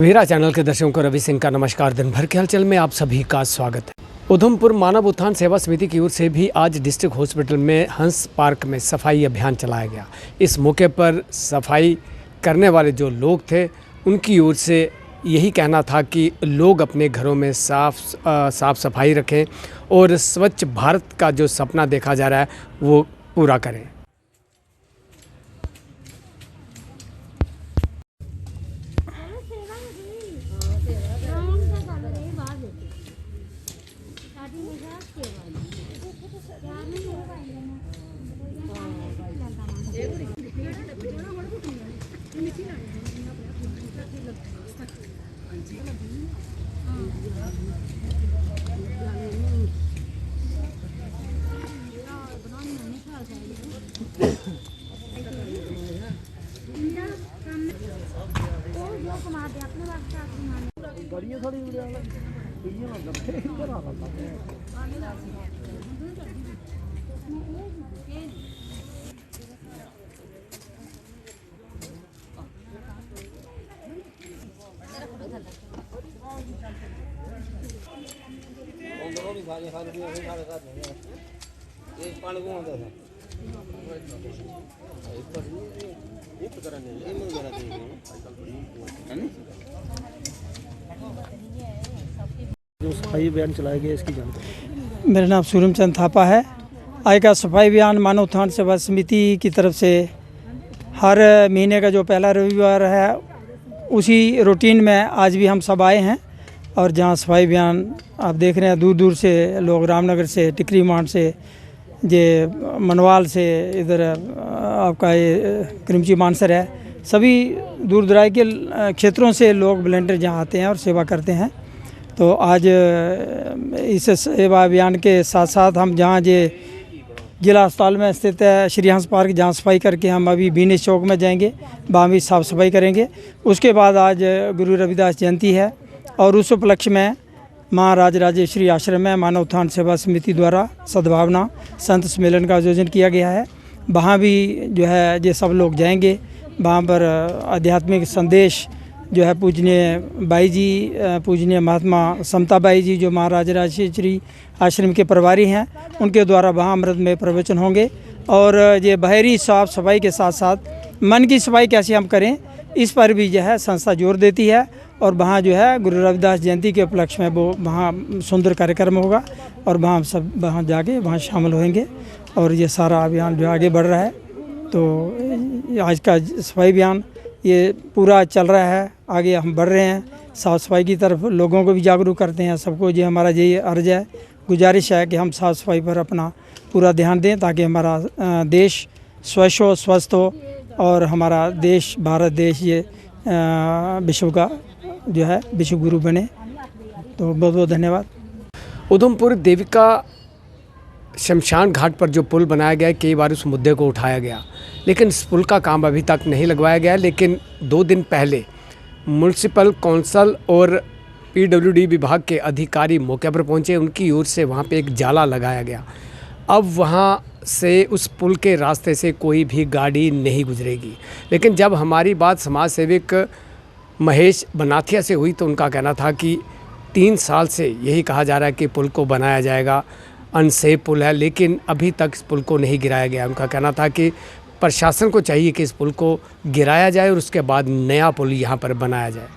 मेरा चैनल के दर्शकों को रवि सिंह का नमस्कार। दिन भर के हलचल में आप सभी का स्वागत है। उधमपुर मानव उत्थान सेवा समिति की ओर से भी आज डिस्ट्रिक्ट हॉस्पिटल में हंस पार्क में सफाई अभियान चलाया गया। इस मौके पर सफाई करने वाले जो लोग थे उनकी ओर से यही कहना था कि लोग अपने घरों में साफ सफाई रखें और स्वच्छ भारत का जो सपना देखा जा रहा है वो पूरा करें। जो सफाई अभियान चलाया गया इसकी जानकारी। मेरा नाम सूरमचंद थापा है। आज का सफाई अभियान मानव उत्थान सेवा समिति की तरफ से हर महीने का जो पहला रविवार है उसी रूटीन में आज भी हम सब आए हैं और जहां सफाई अभियान आप देख रहे हैं, दूर दूर से लोग रामनगर से, टिकरी मांड से, ये मनवाल से, इधर आपका ये क्रिमची मानसर है, सभी दूर दराज के क्षेत्रों से लोग वॉलंटियर जहाँ आते हैं और सेवा करते हैं। तो आज इस सेवा अभियान के साथ साथ हम जहाँ ये जिला अस्पताल में स्थित है श्री हंस पार्क, जहाँ सफाई करके हम अभी बीनेश चौक में जाएंगे, वहाँ भी साफ़ सफाई करेंगे। उसके बाद आज गुरु रविदास जयंती है और उस उपलक्ष्य में माँ राजराजेश्वरी आश्रम में मानव उत्थान सेवा समिति द्वारा सद्भावना संत सम्मेलन का आयोजन किया गया है। वहाँ भी जो है ये सब लोग जाएंगे। वहाँ पर आध्यात्मिक संदेश जो है पूजनीय बाई जी, पूजनीय महात्मा समता बाई जी जो महाराज राजेश्वरी आश्रम के प्रभारी हैं, उनके द्वारा वहाँ अमृत में प्रवचन होंगे। और ये बाहरी साफ सफाई के साथ साथ मन की सफाई कैसे हम करें इस पर भी जो है संस्था जोर देती है। और वहाँ जो है गुरु रविदास जयंती के उपलक्ष्य में वो वहाँ सुंदर कार्यक्रम होगा और वहाँ हम सब वहाँ जाके वहाँ शामिल होंगे और ये सारा अभियान जो आगे बढ़ रहा है। तो आज का सफाई अभियान ये पूरा चल रहा है, आगे हम बढ़ रहे हैं, साफ़ सफाई की तरफ लोगों को भी जागरूक करते हैं। सबको ये हमारा यही अर्ज है, गुजारिश है कि हम साफ़ सफाई पर अपना पूरा ध्यान दें ताकि हमारा देश स्वच्छ हो, स्वस्थ हो और हमारा देश, भारत देश ये विश्व का जो है विश्व गुरु बने। तो बहुत बहुत धन्यवाद। उधमपुर देविका शमशान घाट पर जो पुल बनाया गया है, कई बार उस मुद्दे को उठाया गया, लेकिन इस पुल का काम अभी तक नहीं लगवाया गया। लेकिन 2 दिन पहले म्यूनसिपल कौंसिल और पीडब्ल्यूडी विभाग के अधिकारी मौके पर पहुंचे, उनकी ओर से वहां पे एक जाला लगाया गया। अब वहां से उस पुल के रास्ते से कोई भी गाड़ी नहीं गुजरेगी। लेकिन जब हमारी बात समाज सेवक महेश बनाथिया से हुई तो उनका कहना था कि 3 साल से यही कहा जा रहा है कि पुल को बनाया जाएगा, अनसेफ पुल है, लेकिन अभी तक इस पुल को नहीं गिराया गया। उनका कहना था कि प्रशासन को चाहिए कि इस पुल को गिराया जाए और उसके बाद नया पुल यहाँ पर बनाया जाए।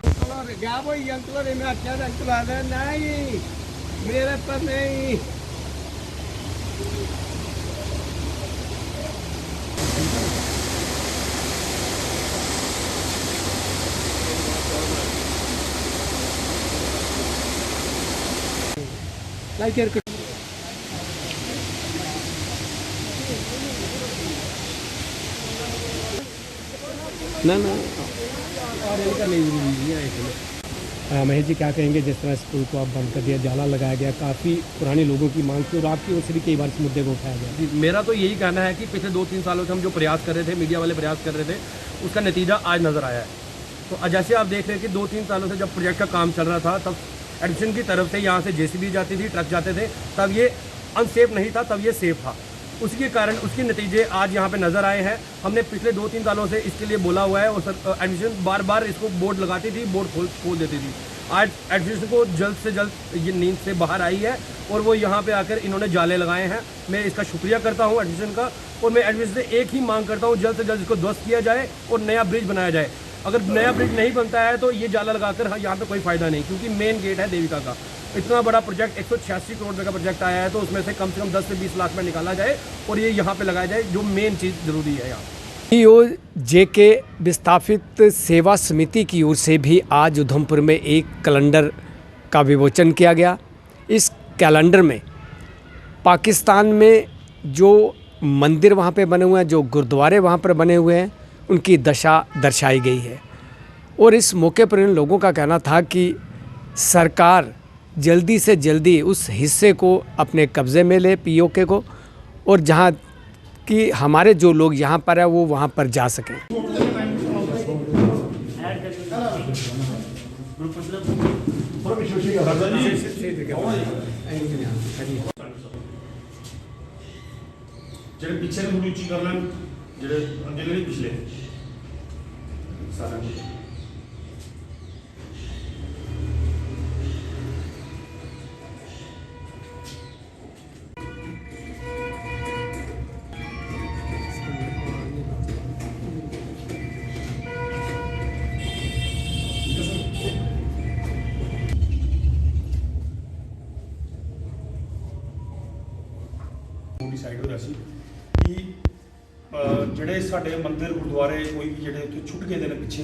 ना महेश जी क्या कहेंगे, जिस तरह स्कूल को आप बंद कर दिया, जाला लगाया गया, काफ़ी पुराने लोगों की मांग थी और आपकी ओर से भी कई बार इस मुद्दे को उठाया गया। मेरा तो यही कहना है कि पिछले 2-3 सालों से हम जो प्रयास कर रहे थे, मीडिया वाले प्रयास कर रहे थे, उसका नतीजा आज नज़र आया है। तो जैसे आप देख रहे हैं कि 2-3 सालों से जब प्रोजेक्ट का काम चल रहा था तब एडिशन की तरफ से यहाँ से जेसीबी जाती थी, ट्रक जाते थे, तब ये अनसेफ नहीं था, तब ये सेफ था। उसी के कारण उसके नतीजे आज यहाँ पे नज़र आए हैं। हमने पिछले 2-3 सालों से इसके लिए बोला हुआ है और एडमिशन बार बार इसको बोर्ड लगाती थी, बोर्ड खोल देती थी। आज एडमिशन को जल्द से जल्द ये नींद से बाहर आई है और वो यहाँ पे आकर इन्होंने जाले लगाए हैं। मैं इसका शुक्रिया करता हूँ एडमिशन का, और मैं एडमिशन से एक ही मांग करता हूँ, जल्द से जल्द इसको ध्वस्त किया जाए और नया ब्रिज बनाया जाए। अगर नया ब्रिज नहीं बनता है तो ये जाला लगाकर यहाँ पे कोई फ़ायदा नहीं, क्योंकि मेन गेट है देविका का। इतना बड़ा प्रोजेक्ट 186 करोड़ रुपये का प्रोजेक्ट आया है, तो उसमें से कम 10 से 20 लाख में निकाला जाए और ये यहाँ पे लगाया जाए, जो मेन चीज़ ज़रूरी है यहाँ। POJK विस्थापित सेवा समिति की ओर से भी आज उधमपुर में एक कैलेंडर का विमोचन किया गया। इस कैलेंडर में पाकिस्तान में जो मंदिर वहाँ पे बने हुए हैं, जो गुरुद्वारे वहाँ पर बने हुए हैं, उनकी दशा दर्शाई गई है। और इस मौके पर इन लोगों का कहना था कि सरकार जल्दी से जल्दी उस हिस्से को अपने कब्ज़े में ले, POK को, और जहाँ कि हमारे जो लोग यहाँ पर है वो वहाँ पर जा सकें। ਜਿਹੜੇ ਪਿੱਛੇ ਨੂੰ ਥੋੜੀ ਉੱਚੀ ਕਰ ਲੈਣ, ਜਿਹੜੇ ਅੱਗੇ ਨਹੀਂ ਪਿਛਲੇ ਸਾਰਿਆਂ ਨੂੰ। डिसाइड होया सी कि ਜਿਹੜੇ ਸਾਡੇ ਮੰਦਿਰ ਗੁਰਦੁਆਰੇ ਕੋਈ ਵੀ ਜਿਹੜੇ ਉੱਥੇ ਛੁੱਟ ਗਏ ਨੇ ਪਿੱਛੇ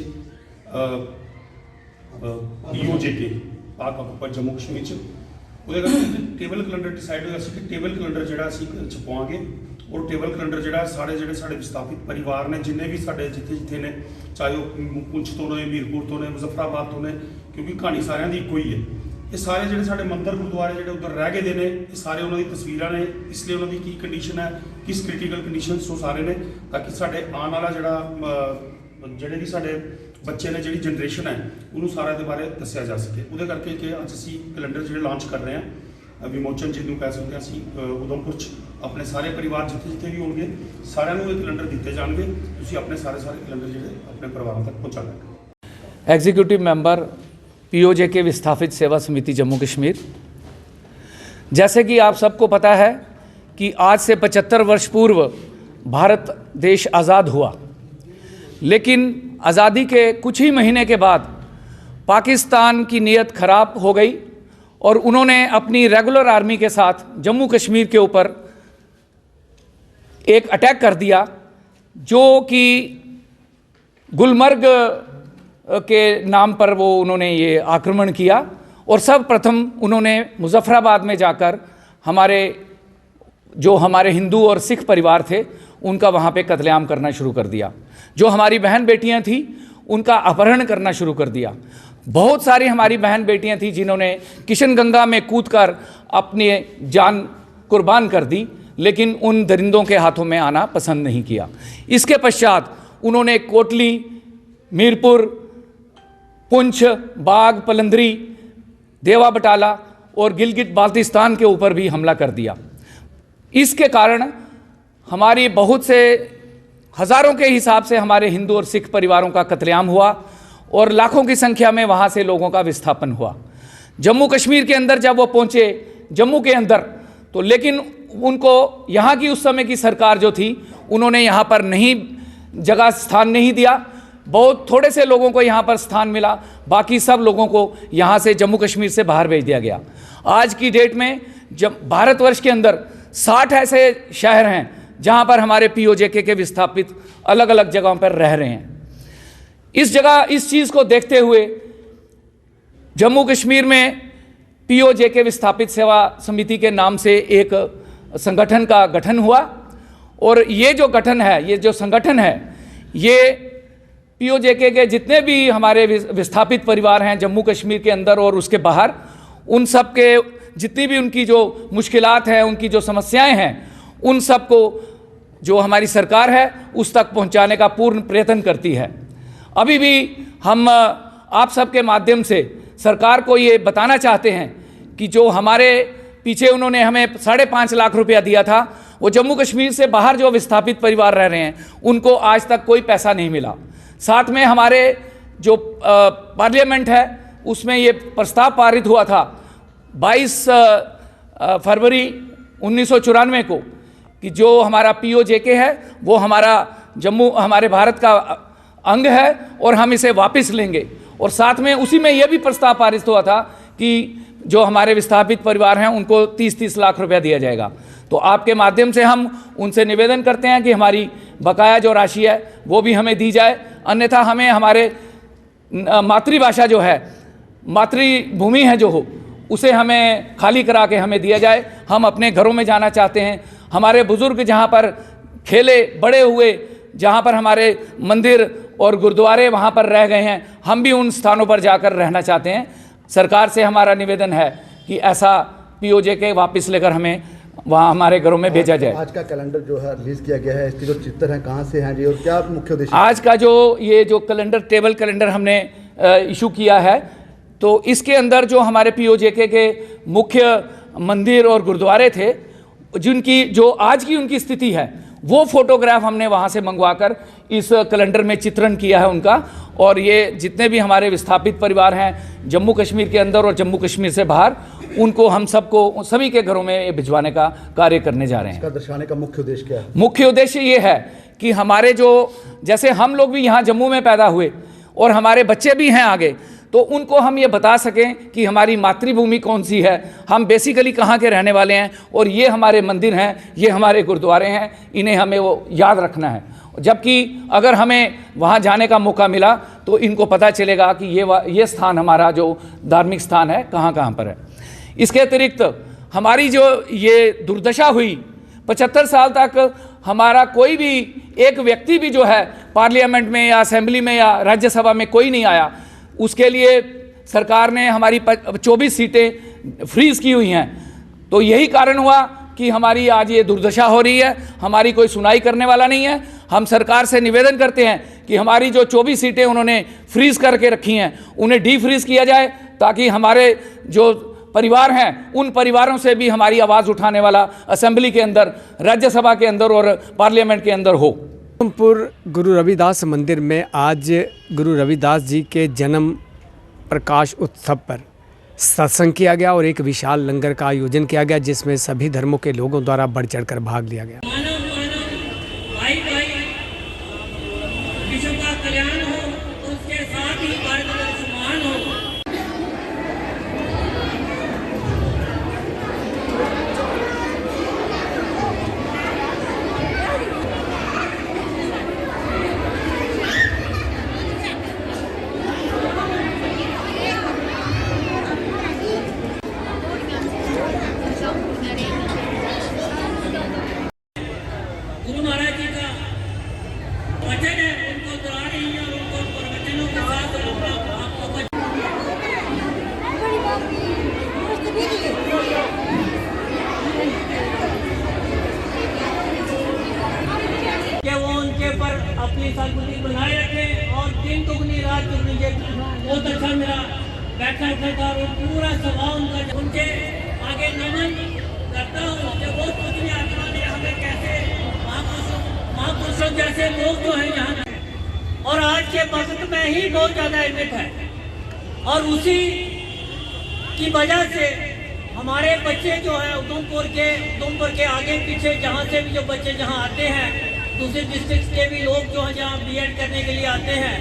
POJK ਪਾਕ ਆਕੂਪਾਈਡ ਜੰਮੂ ਕਸ਼ਮੀਰ ਚ, ਉਹਦੇ ਕਰਕੇ ਟੇਬਲ ਕੈਲੰਡਰ ਡਿਸਾਈਡ ਹੋਇਆ ਸੀ ਕਿ ਟੇਬਲ ਕੈਲੰਡਰ ਜਿਹੜਾ ਅਸੀਂ ਛਪਵਾਵਾਂਗੇ। ਔਰ ਟੇਬਲ ਕੈਲੰਡਰ ਜਿਹੜਾ ਜਿਹੜੇ ਸਾਡੇ ਵਿਸਥਾਪਿਤ ਪਰਿਵਾਰ ਨੇ, ਜਿੰਨੇ ਵੀ ਸਾਡੇ ਜਿੱਥੇ ਨੇ, ਚਾਹੇ ਉਹ ਪੁੰਛ ਤੋਂ ਨੇ, ਮੀਰਪੁਰ ਤੋਂ ਨੇ, ਮੁਜ਼ੱਫਰਾਬਾਦ ਤੋਂ ਨੇ, ਕਿਉਂਕਿ ਕਹਾਣੀ ਸਾਰਿਆਂ ਦੀ ਇੱਕੋ ਹੀ ਹੈ। ਇਹ ਸਾਰੇ ਜਿਹੜੇ ਸਾਡੇ ਮੰਦਿਰ ਗੁਰਦੁਆਰੇ ਜਿਹੜੇ ਉੱਧਰ ਰਹਿ ਗਏ ਦੇ ਨੇ, ਇਹ ਸਾਰੇ ਉਹਨਾਂ ਦੀ ਤਸਵੀਰਾਂ ਨੇ। ਇਸ ਲਈ ਉਹਨਾਂ ਦੀ ਕੀ ਕੰਡੀਸ਼ਨ ਹੈ, ਕਿਸ ਕ੍ਰਿਟੀਕਲ ਕੰਡੀਸ਼ਨਸ ਤੋਂ ਸਾਰੇ ਨੇ, ਤਾਂ ਕਿ ਸਾਡੇ ਆਉਣ ਵਾਲਾ ਜਿਹੜੇ ਵੀ ਸਾਡੇ ਬੱਚੇ ਨੇ, ਜਿਹੜੀ ਜਨਰੇਸ਼ਨ ਹੈ, ਉਹਨੂੰ ਸਾਰਿਆਂ ਦੇ ਬਾਰੇ ਦੱਸਿਆ ਜਾ ਸਕੇ। ਉਹਦੇ ਕਰਕੇ ਕਿ ਅੱਜ ਅਸੀਂ ਕੈਲੰਡਰ ਜਿਹੜੇ ਲਾਂਚ ਕਰ ਰਹੇ ਹਾਂ, ਵਿਮੋਚਨ ਜਿਹਨੂੰ ਕਹਿ ਸਕਦੇ ਹਾਂ ਅਸੀਂ, ਉਧਮਪੁਰ 'ਚ ਆਪਣੇ ਸਾਰੇ ਪਰਿਵਾਰ ਜਿੱਥੇ ਵੀ ਹੋਣਗੇ, ਸਾਰਿਆਂ ਨੂੰ ਇਹ ਕੈਲੰਡਰ ਦਿੱਤੇ ਜਾਣਗੇ। ਤੁਸੀਂ ਆਪਣੇ ਸਾਰੇ ਕੈਲੰਡਰ ਜਿਹੜੇ ਆਪਣੇ ਪਰਿਵਾਰਾਂ ਤੱਕ पहुँचा देंगे। एग्जीक्यूटिव मेंबर POJK विस्थापित सेवा समिति जम्मू कश्मीर, जैसे कि आप सबको पता है कि आज से 75 वर्ष पूर्व भारत देश आज़ाद हुआ, लेकिन आज़ादी के कुछ ही महीने के बाद पाकिस्तान की नीयत ख़राब हो गई और उन्होंने अपनी रेगुलर आर्मी के साथ जम्मू कश्मीर के ऊपर एक अटैक कर दिया, जो कि गुलमर्ग के नाम पर वो उन्होंने ये आक्रमण किया। और सर्वप्रथम उन्होंने मुजफ्फराबाद में जाकर हमारे हिंदू और सिख परिवार थे, उनका वहाँ पे कत्लेआम करना शुरू कर दिया। जो हमारी बहन बेटियाँ थीं, उनका अपहरण करना शुरू कर दिया। बहुत सारी हमारी बहन बेटियाँ थीं जिन्होंने किशनगंगा में कूदकर अपनी जान कुर्बान कर दी, लेकिन उन दरिंदों के हाथों में आना पसंद नहीं किया। इसके पश्चात उन्होंने कोटली, मीरपुर, पुंछ, बाग, पलंदरी, देवा बटाला और गिलगित बाल्टिस्तान के ऊपर भी हमला कर दिया। इसके कारण हमारी बहुत से हज़ारों के हिसाब से हमारे हिंदू और सिख परिवारों का कत्लेआम हुआ और लाखों की संख्या में वहाँ से लोगों का विस्थापन हुआ। जम्मू कश्मीर के अंदर जब वो पहुँचे, जम्मू के अंदर, तो लेकिन उनको यहाँ की उस समय की सरकार जो थी, उन्होंने यहाँ पर जगह स्थान नहीं दिया। बहुत थोड़े से लोगों को यहाँ पर स्थान मिला, बाकी सब लोगों को यहाँ से जम्मू कश्मीर से बाहर भेज दिया गया। आज की डेट में जब भारतवर्ष के अंदर 60 ऐसे शहर हैं जहाँ पर हमारे POJK के विस्थापित अलग अलग जगहों पर रह रहे हैं। इस चीज़ को देखते हुए जम्मू कश्मीर में POJK विस्थापित सेवा समिति के नाम से एक संगठन का गठन हुआ। और ये जो गठन है, ये जो संगठन है, ये POJK के जितने भी हमारे विस्थापित परिवार हैं जम्मू कश्मीर के अंदर और उसके बाहर, उन सब के जितनी भी उनकी जो मुश्किलात हैं, उनकी जो समस्याएं हैं, उन सब को जो हमारी सरकार है उस तक पहुंचाने का पूर्ण प्रयत्न करती है। अभी भी हम आप सब के माध्यम से सरकार को ये बताना चाहते हैं कि जो हमारे पीछे उन्होंने हमें 5.5 लाख रुपया दिया था, वो जम्मू कश्मीर से बाहर जो विस्थापित परिवार रह रहे हैं उनको आज तक कोई पैसा नहीं मिला। साथ में हमारे जो पार्लियामेंट है उसमें ये प्रस्ताव पारित हुआ था 22 फरवरी 1994 को कि जो हमारा POJK है वो हमारे भारत का अंग है और हम इसे वापस लेंगे। और साथ में उसी में यह भी प्रस्ताव पारित हुआ था कि जो हमारे विस्थापित परिवार हैं उनको 30-30 लाख रुपया दिया जाएगा। तो आपके माध्यम से हम उनसे निवेदन करते हैं कि हमारी बकाया जो राशि है वो भी हमें दी जाए, अन्यथा हमें हमारे मातृभाषा जो है, मातृभूमि है जो हो, उसे हमें खाली करा के हमें दिया जाए। हम अपने घरों में जाना चाहते हैं। हमारे बुज़ुर्ग जहाँ पर खेले बड़े हुए, जहाँ पर हमारे मंदिर और गुरुद्वारे वहाँ पर रह गए हैं, हम भी उन स्थानों पर जाकर रहना चाहते हैं। सरकार से हमारा निवेदन है कि ऐसा POJK वापस लेकर हमें वहाँ हमारे घरों में भेजा जाए। आज का कैलेंडर जो है रिलीज किया गया है, इसके जो चित्र हैं कहाँ से हैं जी और क्या मुख्य उद्देश्य? आज का जो कैलेंडर, टेबल कैलेंडर हमने इशू किया है, तो इसके अंदर जो हमारे POJK के मुख्य मंदिर और गुरुद्वारे थे, जिनकी जो आज की उनकी स्थिति है, वो फोटोग्राफ हमने वहाँ से मंगवाकर इस कैलेंडर में चित्रण किया है उनका। और ये जितने भी हमारे विस्थापित परिवार हैं जम्मू कश्मीर के अंदर और जम्मू कश्मीर से बाहर, उनको हम सबको सभी के घरों में भिजवाने का कार्य करने जा रहे हैं। इसका दर्शाने का मुख्य उद्देश्य क्या है? मुख्य उद्देश्य ये है कि हमारे जैसे हम लोग भी यहाँ जम्मू में पैदा हुए और हमारे बच्चे भी हैं आगे, तो उनको हम ये बता सकें कि हमारी मातृभूमि कौन सी है, हम बेसिकली कहाँ के रहने वाले हैं, और ये हमारे मंदिर हैं, ये हमारे गुरुद्वारे हैं, इन्हें हमें वो याद रखना है। जबकि अगर हमें वहाँ जाने का मौका मिला तो इनको पता चलेगा कि ये स्थान हमारा जो धार्मिक स्थान है कहाँ कहाँ पर है। इसके अतिरिक्त हमारी जो ये दुर्दशा हुई, 75 साल तक हमारा कोई भी एक व्यक्ति भी जो है पार्लियामेंट में या असेंबली में या राज्यसभा में कोई नहीं आया। उसके लिए सरकार ने हमारी 24 सीटें फ्रीज की हुई हैं। तो यही कारण हुआ कि हमारी आज ये दुर्दशा हो रही है, हमारी कोई सुनाई करने वाला नहीं है। हम सरकार से निवेदन करते हैं कि हमारी जो 24 सीटें उन्होंने फ्रीज करके रखी हैं उन्हें डीफ्रीज किया जाए, ताकि हमारे जो परिवार हैं उन परिवारों से भी हमारी आवाज़ उठाने वाला असेंबली के अंदर, राज्यसभा के अंदर और पार्लियामेंट के अंदर हो। उधमपुर गुरु रविदास मंदिर में आज गुरु रविदास जी के जन्म प्रकाश उत्सव पर सत्संग किया गया और एक विशाल लंगर का आयोजन किया गया, जिसमें सभी धर्मों के लोगों द्वारा बढ़ चढ़कर भाग लिया गया। भाई भाई विश्व का कल्याण हो, उसके साथ ही भारत का सम्मान हो। गुरु महाराज जी का वचन है, उनको दोहरा रही है और उनको प्रवचनों के साथ आपको कि वो उनके पर अपनी सद्बुद्धि बनाए रखें और दिन दुगनी रात दुगनी। बहुत अच्छा मेरा बैठा था और पूरा सभा उनके आगे नमन करता हूँ कि बहुत कुछ आत्मा ने हमें कैसे महापुरुषों जैसे लोग जो हैं यहाँ, और आज के वक्त में ही बहुत ज़्यादा अहमियत है। और उसी की वजह से हमारे बच्चे जो हैं उधमपुर के आगे पीछे जहाँ से भी जो बच्चे जहाँ आते हैं, दूसरे डिस्ट्रिक्ट के भी लोग जो हैं जहाँ BEd करने के लिए आते हैं,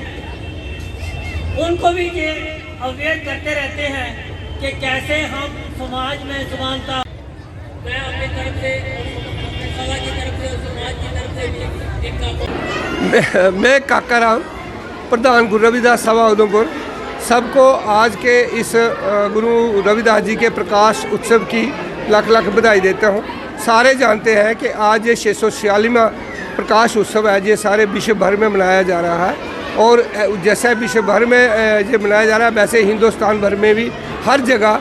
उनको भी ये अवगत करते रहते हैं कि कैसे हम समाज में समानता। मैं अपनी तरफ से, सभा की तरफ से, समाज की तरफ से भी मैं काका राम, प्रधान गुरु रविदास सभा उधमपुर, सबको आज के इस गुरु रविदास जी के प्रकाश उत्सव की लाख लाख बधाई देता हूँ। सारे जानते हैं कि आज ये 646वां प्रकाश उत्सव है, ये सारे विश्व भर में मनाया जा रहा है। और जैसे विश्व भर में ये मनाया जा रहा है, वैसे हिंदुस्तान भर में भी हर जगह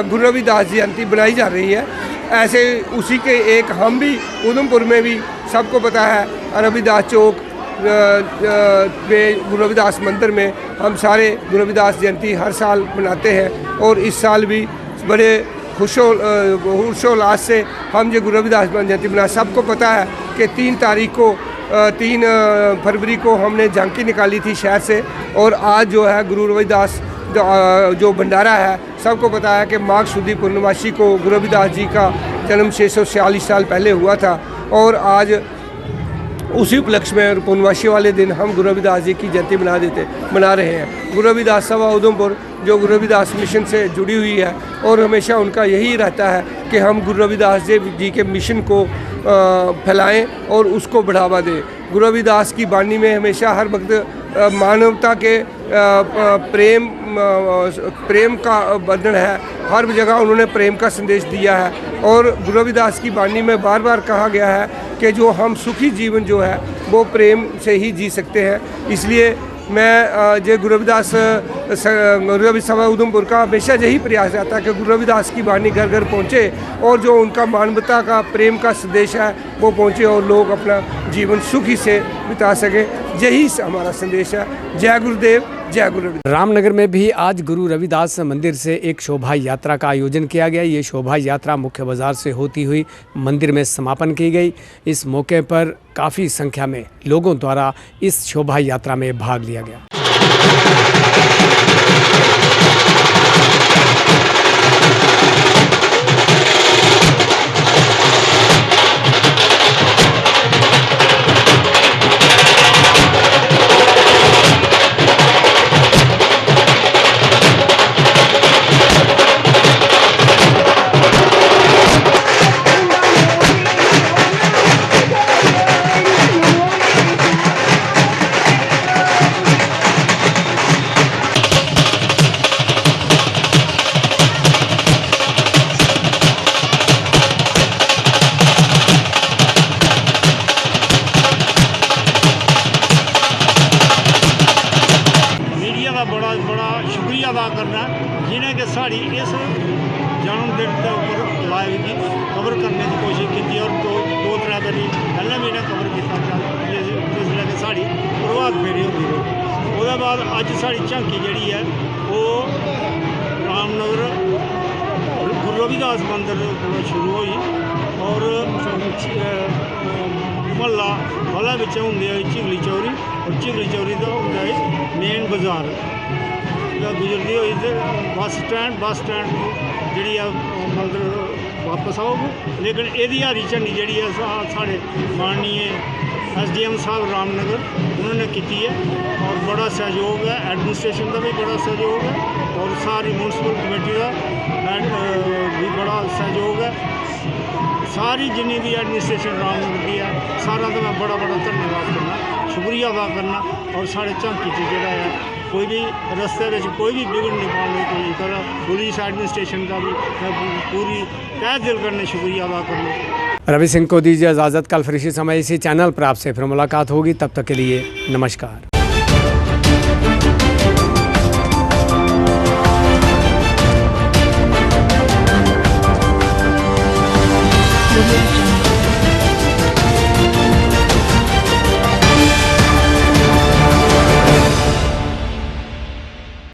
गुरु रविदास जयंती बनाई जा रही है। ऐसे उसी के एक हम भी उधमपुर में भी सबको पता है रविदास चौक में गुरु रविदास मंदिर में हम सारे गुरु रविदास जयंती हर साल मनाते हैं। और इस साल भी बड़े हर्षोल्लास से हम ये गुरु रविदास जयंती मना। सबको पता है कि 3 तारीख को 3 फरवरी को हमने झांकी निकाली थी शहर से, और आज जो है गुरु रविदास जो भंडारा है, सबको पता है कि माघ शुद्ध पूर्णमासी को गुरु रविदास जी का जन्म 646 साल पहले हुआ था, और आज उसी उपलक्ष्य में पूर्णमासी वाले दिन हम गुरु रविदास जी की जयंती मना रहे हैं। गुरु रविदास सभा उधमपुर जो गुरु रविदास मिशन से जुड़ी हुई है, और हमेशा उनका यही रहता है कि हम गुरु रविदास जी के मिशन को फैलाएं और उसको बढ़ावा दें। गुरु रविदास की वाणी में हमेशा हर वक्त मानवता के प्रेम का वर्णन है। हर जगह उन्होंने प्रेम का संदेश दिया है, और गुरु रविदास की वाणी में बार बार कहा गया है कि जो हम सुखी जीवन जो है वो प्रेम से ही जी सकते हैं। इसलिए मैं जो गुरु रविदास सभा उधमपुर का हमेशा यही प्रयास रहता है कि गुरु रविदास की वाणी घर घर पहुँचे, और जो उनका मानवता का प्रेम का संदेश है वो पहुँचे, और लोग अपना जीवन सुखी से बिता सकें। यही हमारा संदेश है। जय गुरुदेव, जय गुरु रविदास। रामनगर में भी आज गुरु रविदास मंदिर से एक शोभा यात्रा का आयोजन किया गया। ये शोभा यात्रा मुख्य बाजार से होती हुई मंदिर में समापन की गई। इस मौके पर काफ़ी संख्या में लोगों द्वारा इस शोभा यात्रा में भाग लिया गया। शुक्रिया अदा करना जिन्हें कि साड़ी इस जन्मदिन के ऊपर लाइव की कवर करने की कोशिश की, और दो त्रै बारी पहले भी इन्हें कवर किया जिसलै कि साड़ी प्रभात फेरी होती रही। उसके बाद अज साड़ी झांकी जी है वो रामनगर गुरु रविदास मंदिर शुरू हुई, और महला महला बिच होंगे चिगली चौरी, और चिगली चौरी का होंगे मेन बाजार गुजरती हुई तो बस स्टैंड जी मंदिर वापस आओगे। लेकिन यदी हरी झंडी जी है साढ़े माननीय SDM साहब रामनगर उन्होंने की है, और बड़ा सहयोग है। एडमिनिस्ट्रेशन का भी बड़ा सहयोग है, और सारी म्यूनसिपल कमेटी का भी बड़ा सहयोग है। सारी जिन्नी भी एडमिनिस्ट्रेशन रामनगर की है सारा तो मैं बड़ा धन्यवाद करना, शुक्रिया अदा करना। और साढ़े झांकी जोड़ा है कोई भी रस्ते में कोई भी बिगड़ नहीं पाने कोई कर पुलिस एडमिनिस्ट्रेशन का भी पूरी तहे दिल करने शुक्रिया अदा करना। रवि सिंह को दीजिए इजाज़त। कल फिर इसी समय इसी चैनल पर आपसे फिर मुलाकात होगी। तब तक के लिए नमस्कार।